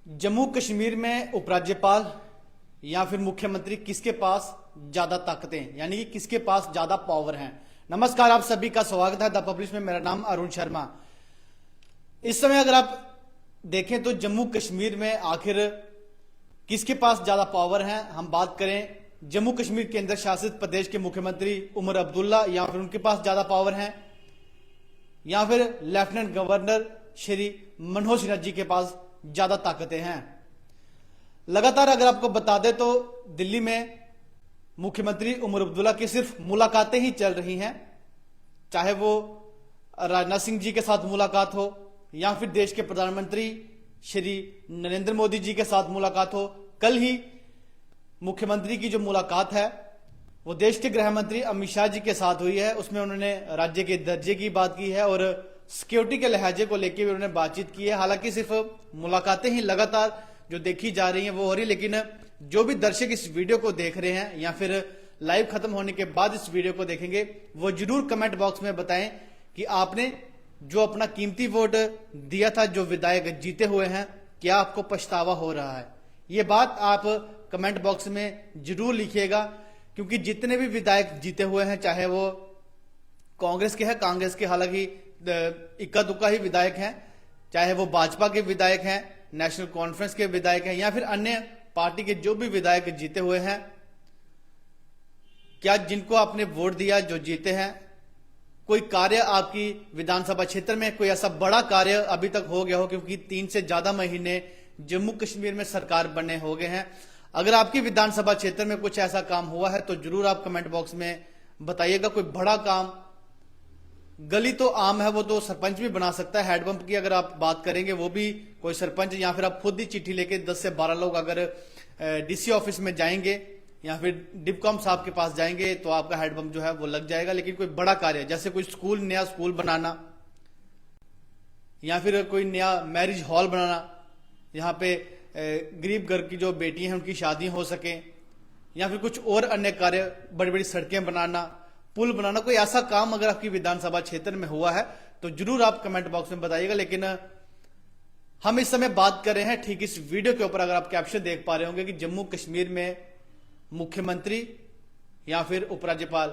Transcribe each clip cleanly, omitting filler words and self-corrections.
जम्मू कश्मीर में उपराज्यपाल या फिर मुख्यमंत्री किसके पास ज्यादा ताकतें यानी कि किसके पास ज्यादा पावर है। नमस्कार, आप सभी का स्वागत है द पब्लिश में। मेरा नाम अरुण शर्मा। इस समय अगर आप देखें तो जम्मू कश्मीर में आखिर किसके पास ज्यादा पावर है। हम बात करें जम्मू कश्मीर केंद्र शासित प्रदेश के मुख्यमंत्री उमर अब्दुल्ला, या फिर उनके पास ज्यादा पावर है, या फिर लेफ्टिनेंट गवर्नर श्री मनोज सिन्हा जी के पास ज्यादा ताकतें हैं। लगातार अगर आपको बता दें तो दिल्ली में मुख्यमंत्री उमर अब्दुल्ला की सिर्फ मुलाकातें ही चल रही हैं, चाहे वो राजनाथ सिंह जी के साथ मुलाकात हो या फिर देश के प्रधानमंत्री श्री नरेंद्र मोदी जी के साथ मुलाकात हो। कल ही मुख्यमंत्री की जो मुलाकात है वो देश के गृह मंत्री अमित शाह जी के साथ हुई है। उसमें उन्होंने राज्य के दर्जे की बात की है और सिक्योरिटी के लिहाजे को लेकर भी उन्होंने बातचीत की है। हालांकि सिर्फ मुलाकातें ही लगातार जो देखी जा रही हैं वो हो रही, लेकिन जो भी दर्शक इस वीडियो को देख रहे हैं या फिर लाइव खत्म होने के बाद इस वीडियो को देखेंगे वो जरूर कमेंट बॉक्स में बताएं कि आपने जो अपना कीमती वोट दिया था, जो विधायक जीते हुए हैं, क्या आपको पछतावा हो रहा है। ये बात आप कमेंट बॉक्स में जरूर लिखिएगा, क्योंकि जितने भी विधायक जीते हुए हैं, चाहे वो कांग्रेस के हैं, कांग्रेस के हालांकि इक्का दुक्का ही विधायक हैं, चाहे वो भाजपा के विधायक हैं, नेशनल कॉन्फ्रेंस के विधायक हैं, या फिर अन्य पार्टी के जो भी विधायक जीते हुए हैं, क्या जिनको आपने वोट दिया, जो जीते हैं, कोई कार्य आपकी विधानसभा क्षेत्र में कोई ऐसा बड़ा कार्य अभी तक हो गया हो, क्योंकि 3 से ज्यादा महीने जम्मू कश्मीर में सरकार बने हो गए हैं। अगर आपकी विधानसभा क्षेत्र में कुछ ऐसा काम हुआ है तो जरूर आप कमेंट बॉक्स में बताइएगा। कोई बड़ा काम, गली तो आम है, वो तो सरपंच भी बना सकता है। हैंडपंप की अगर आप बात करेंगे वो भी कोई सरपंच, या फिर आप खुद ही चिट्ठी लेके 10 से 12 लोग अगर डीसी ऑफिस में जाएंगे या फिर डिपकॉम साहब के पास जाएंगे तो आपका हैंडपंप जो है वो लग जाएगा। लेकिन कोई बड़ा कार्य जैसे कोई स्कूल, नया स्कूल बनाना, या फिर कोई नया मैरिज हॉल बनाना, यहाँ पे गरीब घर की जो बेटी हैं उनकी शादी हो सके, या फिर कुछ और अन्य कार्य, बड़ी बड़ी सड़कें बनाना, पुल बनाना, कोई ऐसा काम अगर आपकी विधानसभा क्षेत्र में हुआ है तो जरूर आप कमेंट बॉक्स में बताइएगा। लेकिन हम इस समय बात कर रहे हैं ठीक इस वीडियो के ऊपर। अगर आप कैप्शन देख पा रहे होंगे कि जम्मू कश्मीर में मुख्यमंत्री या फिर उपराज्यपाल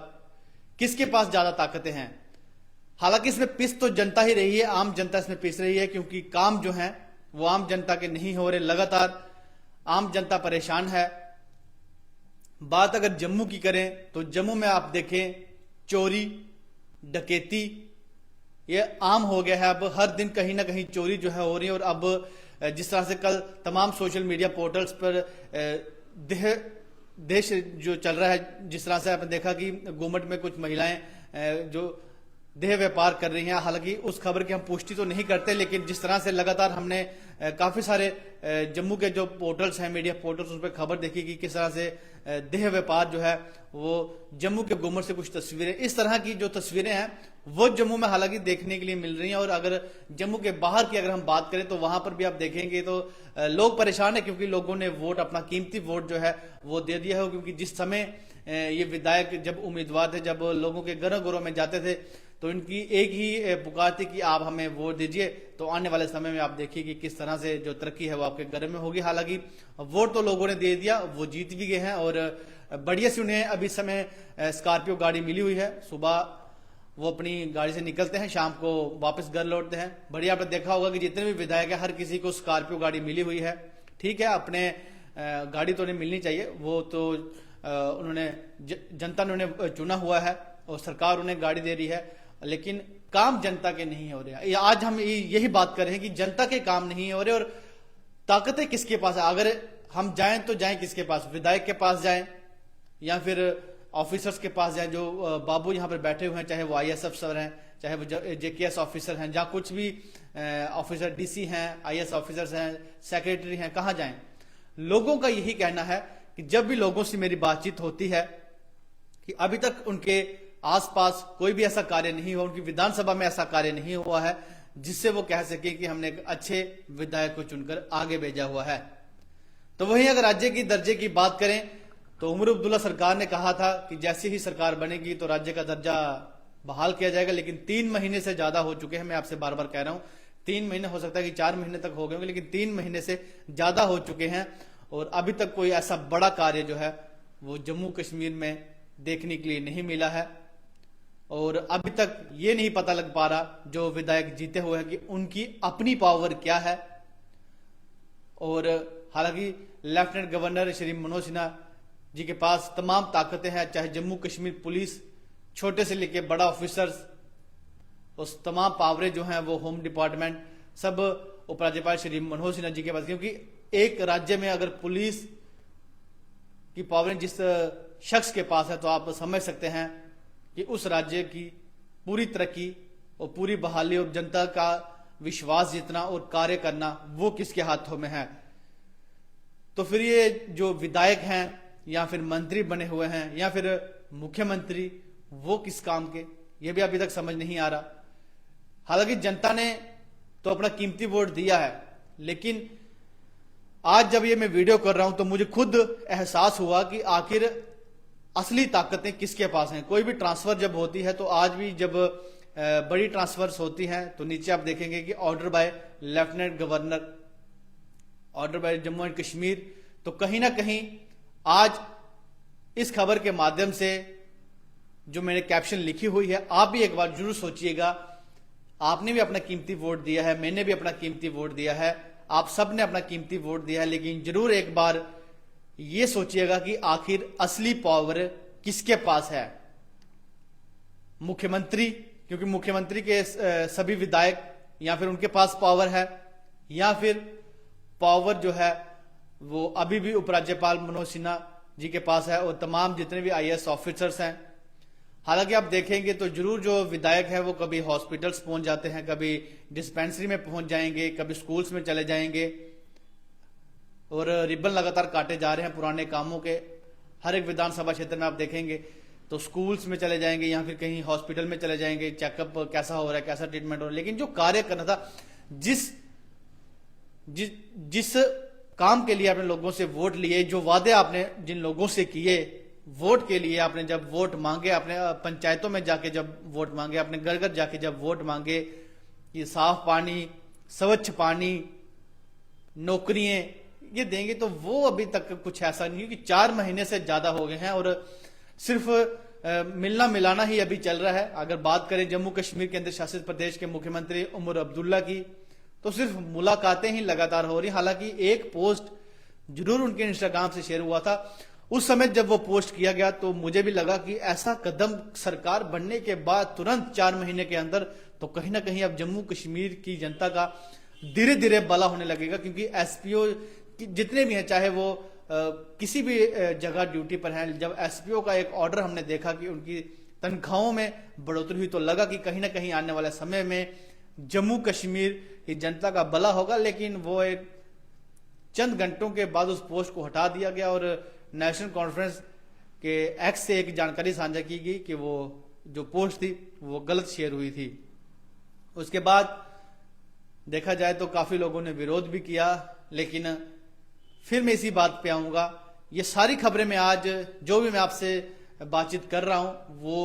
किसके पास ज्यादा ताकतें हैं। हालांकि इसमें पिस तो जनता ही रही है, आम जनता इसमें पिस रही है, क्योंकि काम जो है वो आम जनता के नहीं हो रहे। लगातार आम जनता परेशान है। बात अगर जम्मू की करें तो जम्मू में आप देखें चोरी डकैती ये आम हो गया है। अब हर दिन कहीं ना कहीं चोरी जो है हो रही है। और अब जिस तरह से कल तमाम सोशल मीडिया पोर्टल्स पर देश जो चल रहा है, जिस तरह से आपने देखा कि घूमट में कुछ महिलाएं जो देह व्यापार कर रही हैं, हालांकि उस खबर की हम पुष्टि तो नहीं करते, लेकिन जिस तरह से लगातार हमने काफी सारे जम्मू के जो पोर्टल्स हैं, मीडिया पोर्टल्स, उस पर खबर देखी कि किस तरह से देह व्यापार जो है वो जम्मू के घूमट से कुछ तस्वीरें, इस तरह की जो तस्वीरें हैं वो जम्मू में हालांकि देखने के लिए मिल रही हैं। और अगर जम्मू के बाहर की अगर हम बात करें तो वहां पर भी आप देखेंगे तो लोग परेशान है, क्योंकि लोगों ने वोट, अपना कीमती वोट जो है वो दे दिया है। क्योंकि जिस समय ये विधायक जब उम्मीदवार थे, जब लोगों के घरों घरों में जाते थे, तो इनकी एक ही पुकार थी कि आप हमें वोट दीजिए। तो आने वाले समय में आप देखिए कि किस तरह से जो तरक्की है वो आपके घर में होगी। हालांकि वोट तो लोगों ने दे दिया, वो जीत भी गए हैं और बढ़िया से उन्हें अभी समय स्कॉर्पियो गाड़ी मिली हुई है। सुबह वो अपनी गाड़ी से निकलते हैं, शाम को वापस घर लौटते हैं। बढ़िया, आपने देखा होगा कि जितने भी विधायक है हर किसी को स्कॉर्पियो गाड़ी मिली हुई है। ठीक है, अपने गाड़ी तो उन्हें मिलनी चाहिए, वो तो उन्होंने जनता ने उन्हें चुना हुआ है और सरकार उन्हें गाड़ी दे रही है, लेकिन काम जनता के नहीं हो रहे। आज हम यही बात कर रहे हैं कि जनता के काम नहीं हो रहे और ताकतें किसके पास है। अगर हम जाएं तो जाएं किसके पास, विधायक के पास जाएं या फिर ऑफिसर्स के पास जाएं, जो बाबू यहां पर बैठे हुए हैं, चाहे वो आईएएस अफसर हैं, चाहे वो जेकेएस ऑफिसर हैं, जहां कुछ भी ऑफिसर, डीसी हैं, आईएएस ऑफिसर्स हैं, सेक्रेटरी हैं, कहां जाएं। लोगों का यही कहना है कि जब भी लोगों से मेरी बातचीत होती है कि अभी तक उनके आसपास कोई भी ऐसा कार्य नहीं हुआ, उनकी विधानसभा में ऐसा कार्य नहीं हुआ है जिससे वो कह सके कि हमने एक अच्छे विधायक को चुनकर आगे भेजा हुआ है। तो वहीं अगर राज्य की दर्जे की बात करें तो उमर अब्दुल्ला सरकार ने कहा था कि जैसे ही सरकार बनेगी तो राज्य का दर्जा बहाल किया जाएगा, लेकिन 3 महीने से ज्यादा हो चुके हैं। मैं आपसे बार बार कह रहा हूं 3 महीने, हो सकता है कि 4 महीने तक हो गए होंगे, लेकिन 3 महीने से ज्यादा हो चुके हैं और अभी तक कोई ऐसा बड़ा कार्य जो है वो जम्मू कश्मीर में देखने के लिए नहीं मिला है। और अभी तक ये नहीं पता लग पा रहा जो विधायक जीते हुए हैं कि उनकी अपनी पावर क्या है। और हालांकि लेफ्टिनेंट गवर्नर श्री मनोज सिन्हा जी के पास तमाम ताकतें हैं, चाहे जम्मू कश्मीर पुलिस, छोटे से लेकर बड़ा ऑफिसर्स, उस तमाम पावरें जो हैं वो होम डिपार्टमेंट, सब उपराज्यपाल श्री मनोज सिन्हा जी के पास। क्योंकि एक राज्य में अगर पुलिस की पावरें जिस शख्स के पास है तो आप समझ सकते हैं कि उस राज्य की पूरी तरक्की और पूरी बहाली और जनता का विश्वास जीतना और कार्य करना वो किसके हाथों में है। तो फिर ये जो विधायक हैं या फिर मंत्री बने हुए हैं या फिर मुख्यमंत्री, वो किस काम के, ये भी अभी तक समझ नहीं आ रहा। हालांकि जनता ने तो अपना कीमती वोट दिया है, लेकिन आज जब ये मैं वीडियो कर रहा हूं तो मुझे खुद एहसास हुआ कि आखिर असली ताकतें किसके पास हैं। कोई भी ट्रांसफर जब होती है तो आज भी जब बड़ी ट्रांसफर्स होती हैं तो नीचे आप देखेंगे कि order by lieutenant governor, order by Jammu and Kashmir. तो कहीं ना कहीं आज इस खबर के माध्यम से जो मैंने कैप्शन लिखी हुई है, आप भी एक बार जरूर सोचिएगा। आपने भी अपना कीमती वोट दिया है, मैंने भी अपना कीमती वोट दिया है, आप सब ने अपना कीमती वोट दिया है, लेकिन जरूर एक बार ये सोचिएगा कि आखिर असली पावर किसके पास है। मुख्यमंत्री, क्योंकि मुख्यमंत्री के सभी विधायक या फिर उनके पास पावर है, या फिर पावर जो है वो अभी भी उपराज्यपाल मनोज सिन्हा जी के पास है और तमाम जितने भी आईएएस ऑफिसर्स हैं। हालांकि आप देखेंगे तो जरूर जो विधायक है वो कभी हॉस्पिटल्स पहुंच जाते हैं, कभी डिस्पेंसरी में पहुंच जाएंगे, कभी स्कूल्स में चले जाएंगे और रिबन लगातार काटे जा रहे हैं पुराने कामों के। हर एक विधानसभा क्षेत्र में आप देखेंगे तो स्कूल्स में चले जाएंगे या फिर कहीं हॉस्पिटल में चले जाएंगे, चेकअप कैसा हो रहा है, कैसा ट्रीटमेंट हो रहा है। लेकिन जो कार्य करना था, जिस काम के लिए आपने लोगों से वोट लिए, जो वादे आपने जिन लोगों से किए वोट के लिए, आपने जब वोट मांगे, आपने पंचायतों में जाके जब वोट मांगे, आपने घर घर जाके जब वोट मांगे, ये साफ पानी, स्वच्छ पानी, नौकरियां ये देंगे, तो वो अभी तक कुछ ऐसा नहीं, क्योंकि 4 महीने से ज्यादा हो गए हैं और सिर्फ मिलना मिलाना ही अभी चल रहा है। अगर बात करें जम्मू कश्मीर केंद्र शासित प्रदेश के मुख्यमंत्री उमर अब्दुल्ला की, तो सिर्फ मुलाकातें ही लगातार हो रही। हालांकि एक पोस्ट जरूर उनके इंस्टाग्राम से शेयर हुआ था, उस समय जब वो पोस्ट किया गया तो मुझे भी लगा कि ऐसा कदम सरकार बनने के बाद तुरंत 4 महीने के अंदर, तो कहीं ना कहीं अब जम्मू कश्मीर की जनता का धीरे धीरे भला होने लगेगा। क्योंकि एसपीओ जितने भी हैं, चाहे वो किसी भी जगह ड्यूटी पर हैं, जब एसपीओ का एक ऑर्डर हमने देखा कि उनकी तनख्वाहों में बढ़ोतरी हुई, तो लगा कि कहीं ना कहीं आने वाले समय में जम्मू कश्मीर की जनता का भला होगा। लेकिन वो एक चंद घंटों के बाद उस पोस्ट को हटा दिया गया और नेशनल कॉन्फ्रेंस के एक्स से एक जानकारी साझा की गई कि वो जो पोस्ट थी वो गलत शेयर हुई थी। उसके बाद देखा जाए तो काफी लोगों ने विरोध भी किया, लेकिन फिर मैं इसी बात पे आऊंगा। ये सारी खबरें मैं आज जो भी मैं आपसे बातचीत कर रहा हूं वो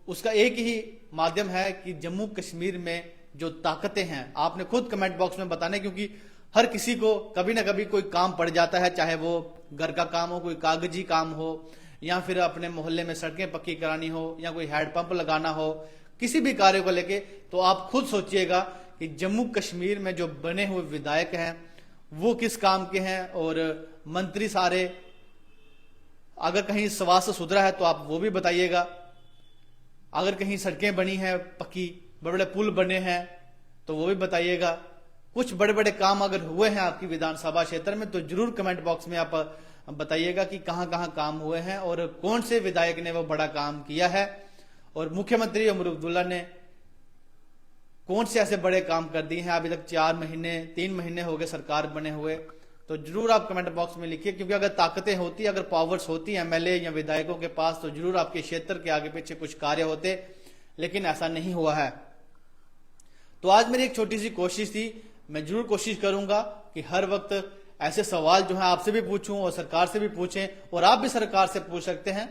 उसका एक ही माध्यम है कि जम्मू कश्मीर में जो ताकतें हैं, आपने खुद कमेंट बॉक्स में बताने, क्योंकि हर किसी को कभी ना कभी कोई काम पड़ जाता है, चाहे वो घर का काम हो, कोई कागजी काम हो, या फिर अपने मोहल्ले में सड़कें पक्की करानी हो, या कोई हैंडपंप लगाना हो, किसी भी कार्य को लेके। तो आप खुद सोचिएगा कि जम्मू कश्मीर में जो बने हुए विधायक हैं वो किस काम के हैं, और मंत्री सारे, अगर कहीं स्वास्थ्य सुधरा है तो आप वो भी बताइएगा, अगर कहीं सड़कें बनी हैं पक्की, बड़े बड़े पुल बने हैं तो वो भी बताइएगा। कुछ बड़े बड़े काम अगर हुए हैं आपकी विधानसभा क्षेत्र में तो जरूर कमेंट बॉक्स में आप बताइएगा कि कहां कहां काम हुए हैं और कौन से विधायक ने वो बड़ा काम किया है, और मुख्यमंत्री उमर अब्दुल्ला ने कौन से ऐसे बड़े काम कर दिए हैं। अभी तक 4 महीने 3 महीने हो गए सरकार बने हुए, तो जरूर आप कमेंट बॉक्स में लिखिए। क्योंकि अगर ताकतें होती, अगर पावर्स होती एमएलए या विधायकों के पास, तो जरूर आपके क्षेत्र के आगे पीछे कुछ कार्य होते, लेकिन ऐसा नहीं हुआ है। तो आज मेरी एक छोटी सी कोशिश थी, मैं जरूर कोशिश करूंगा कि हर वक्त ऐसे सवाल जो है आपसे भी पूछूं और सरकार से भी पूछें, और आप भी सरकार से पूछ सकते हैं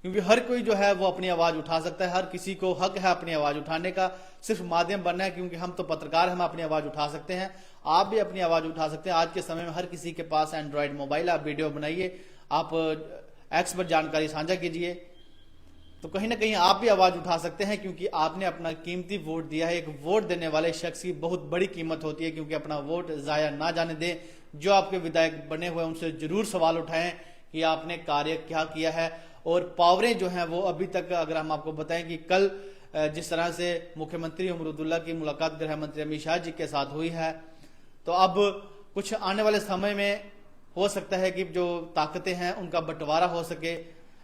क्योंकि हर कोई जो है वो अपनी आवाज उठा सकता है, हर किसी को हक है अपनी आवाज उठाने का, सिर्फ माध्यम बनना है, क्योंकि हम तो पत्रकार, हम अपनी आवाज उठा सकते हैं, आप भी अपनी आवाज उठा सकते हैं। आज के समय में हर किसी के पास एंड्रॉयड मोबाइल, आप वीडियो बनाइए, आप एक्स पर जानकारी साझा कीजिए, तो कहीं ना कहीं आप भी आवाज उठा सकते हैं, क्योंकि आपने अपना कीमती वोट दिया है। एक वोट देने वाले शख्स की बहुत बड़ी कीमत होती है, क्योंकि अपना वोट जाया ना जाने दें। जो आपके विधायक बने हुए उनसे जरूर सवाल उठाएं कि आपने कार्य क्या किया है। और पावरें जो हैं वो अभी तक, अगर हम आपको बताएं कि कल जिस तरह से मुख्यमंत्री उमर अब्दुल्ला की मुलाकात गृह मंत्री अमित शाह जी के साथ हुई है, तो अब कुछ आने वाले समय में हो सकता है कि जो ताकतें हैं उनका बंटवारा हो सके।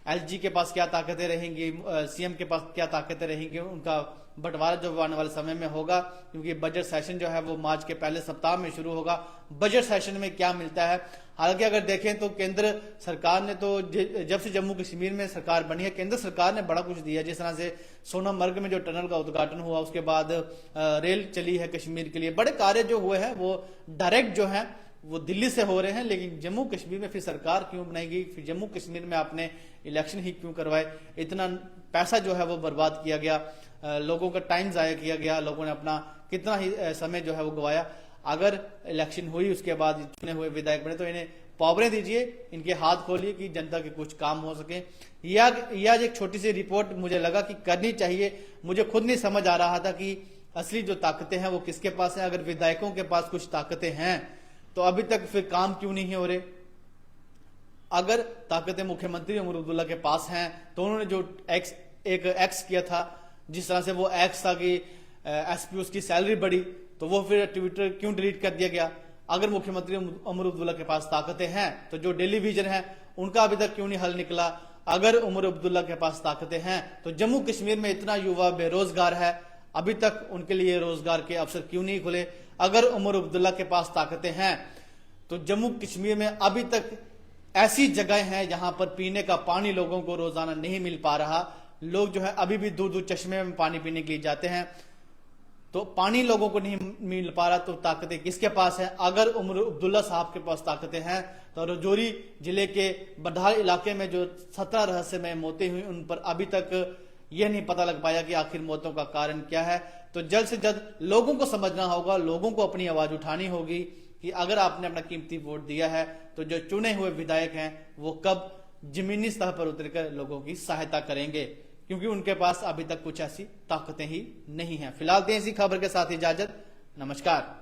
एलजी के पास क्या ताकतें रहेंगी, सीएम के पास क्या ताकतें रहेंगी, उनका बंटवारा जो आने वाले समय में होगा, क्योंकि बजट सेशन जो है वो मार्च के पहले सप्ताह में शुरू होगा। बजट सेशन में क्या मिलता है, हालांकि अगर देखें तो केंद्र सरकार ने तो जब से जम्मू कश्मीर में सरकार बनी है, केंद्र सरकार ने बड़ा कुछ दिया। जिस तरह से सोनमर्ग में जो टनल का उद्घाटन हुआ, उसके बाद रेल चली है कश्मीर के लिए, बड़े कार्य जो हुए हैं वो डायरेक्ट जो है वो दिल्ली से हो रहे हैं। लेकिन जम्मू कश्मीर में फिर सरकार क्यों बनाएगी, फिर जम्मू कश्मीर में आपने इलेक्शन ही क्यों करवाए, इतना पैसा जो है वो बर्बाद किया गया, लोगों का टाइम जाया किया गया, लोगों ने अपना कितना ही समय जो है वो गवाया। अगर इलेक्शन हुई उसके बाद चुने हुए विधायक बने तो इन्हें पावरें दीजिए, इनके हाथ खोलिए कि जनता के कुछ काम हो सके। यह एक छोटी सी रिपोर्ट मुझे लगा कि करनी चाहिए। मुझे खुद नहीं समझ आ रहा था कि असली जो ताकतें हैं वो किसके पास है। अगर विधायकों के पास कुछ ताकतें हैं तो अभी तक फिर काम क्यों नहीं हो रहे। अगर ताकतें मुख्यमंत्री उमर अब्दुल्ला के पास हैं तो उन्होंने जो एक्स किया था, जिस तरह से वो एक्स था कि एसपी उसकी सैलरी बढ़ी, तो वो फिर ट्विटर क्यों डिलीट कर दिया गया। अगर मुख्यमंत्री उमर अब्दुल्ला के पास ताकतें हैं तो जो डेली विजन है उनका अभी तक क्यों नहीं हल निकला। अगर उमर अब्दुल्ला के पास ताकतें हैं तो जम्मू कश्मीर में इतना युवा बेरोजगार है, अभी तक उनके लिए रोजगार के अवसर क्यों नहीं खुले। अगर उमर अब्दुल्ला के पास ताकतें हैं तो जम्मू कश्मीर में अभी तक ऐसी जगह हैं जहां पर पीने का पानी लोगों को रोजाना नहीं मिल पा रहा। लोग जो है अभी भी दूर दूर चश्मे में पानी पीने के लिए जाते हैं, तो पानी लोगों को नहीं मिल पा रहा, तो ताकतें किसके पास है। अगर उमर अब्दुल्ला साहब के पास ताकतें हैं तो राजौरी जिले के बरधार इलाके में जो 17 रहस्यमय मौतें हुई उन पर अभी तक यह नहीं पता लग पाया कि आखिर मौतों का कारण क्या है। तो जल्द से जल्द लोगों को समझना होगा, लोगों को अपनी आवाज उठानी होगी कि अगर आपने अपना कीमती वोट दिया है तो जो चुने हुए विधायक हैं वो कब जमीनी स्तर पर उतरकर लोगों की सहायता करेंगे, क्योंकि उनके पास अभी तक कुछ ऐसी ताकतें ही नहीं है। फिलहाल दें इसी खबर के साथ इजाजत, नमस्कार।